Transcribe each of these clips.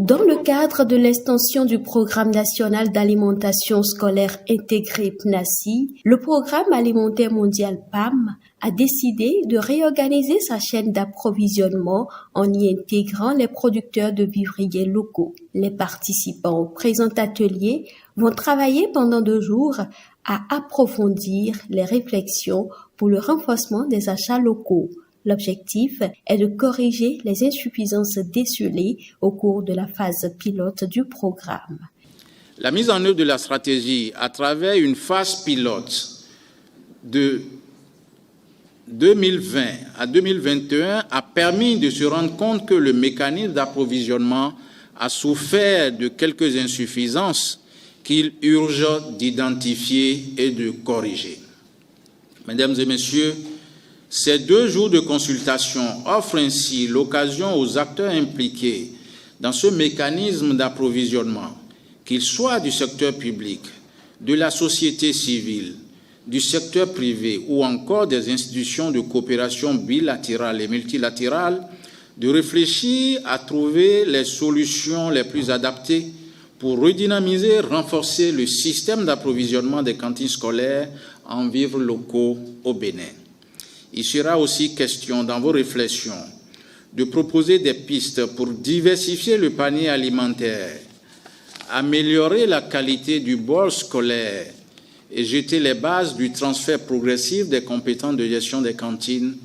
Dans le cadre de l'extension du Programme national d'alimentation scolaire intégrée PNACI, le Programme alimentaire mondial PAM a décidé de réorganiser sa chaîne d'approvisionnement en y intégrant les producteurs de vivriers locaux. Les participants au présent atelier vont travailler pendant 2 jours à approfondir les réflexions pour le renforcement des achats locaux. L'objectif est de corriger les insuffisances décelées au cours de la phase pilote du programme. La mise en œuvre de la stratégie à travers une phase pilote de 2020 à 2021 a permis de se rendre compte que le mécanisme d'approvisionnement a souffert de quelques insuffisances qu'il urge d'identifier et de corriger. Mesdames et messieurs, ces 2 jours de consultation offrent ainsi l'occasion aux acteurs impliqués dans ce mécanisme d'approvisionnement, qu'ils soient du secteur public, de la société civile, du secteur privé ou encore des institutions de coopération bilatérale et multilatérale, de réfléchir à trouver les solutions les plus adaptées pour redynamiser et renforcer le système d'approvisionnement des cantines scolaires en vivres locaux au Bénin. Il sera aussi question, dans vos réflexions, de proposer des pistes pour diversifier le panier alimentaire, améliorer la qualité du bol scolaire et jeter les bases du transfert progressif des compétences de gestion des cantines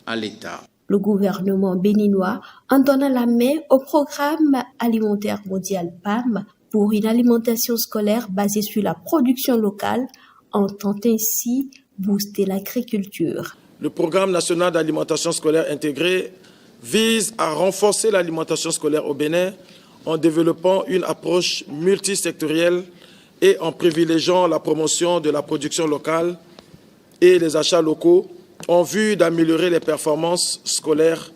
à l'État. Le gouvernement béninois en donnant la main au Programme alimentaire mondial PAM pour une alimentation scolaire basée sur la production locale, entend ainsi booster l'agriculture. Le Programme national d'alimentation scolaire intégrée vise à renforcer l'alimentation scolaire au Bénin en développant une approche multisectorielle et en privilégiant la promotion de la production locale et les achats locaux en vue d'améliorer les performances scolaires,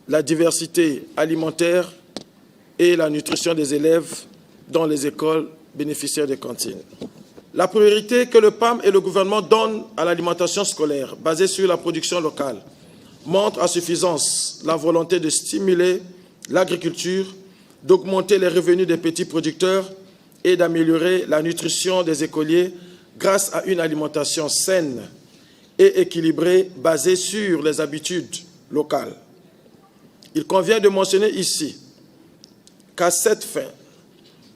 la diversité alimentaire et la nutrition des élèves dans les écoles bénéficiaires des cantines. La priorité que le PAM et le gouvernement donnent à l'alimentation scolaire basée sur la production locale montre à suffisance la volonté de stimuler l'agriculture, d'augmenter les revenus des petits producteurs et d'améliorer la nutrition des écoliers grâce à une alimentation saine et équilibrée basée sur les habitudes locales. Il convient de mentionner ici qu'à cette fin,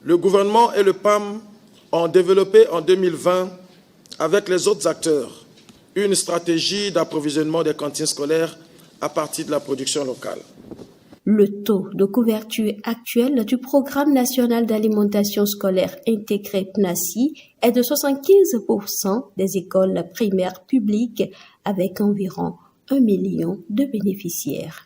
le gouvernement et le PAM ont développé en 2020, avec les autres acteurs, une stratégie d'approvisionnement des cantines scolaires à partir de la production locale. Le taux de couverture actuel du Programme national d'alimentation scolaire intégrée PNACI est de 75% des écoles primaires publiques avec environ 1 million de bénéficiaires.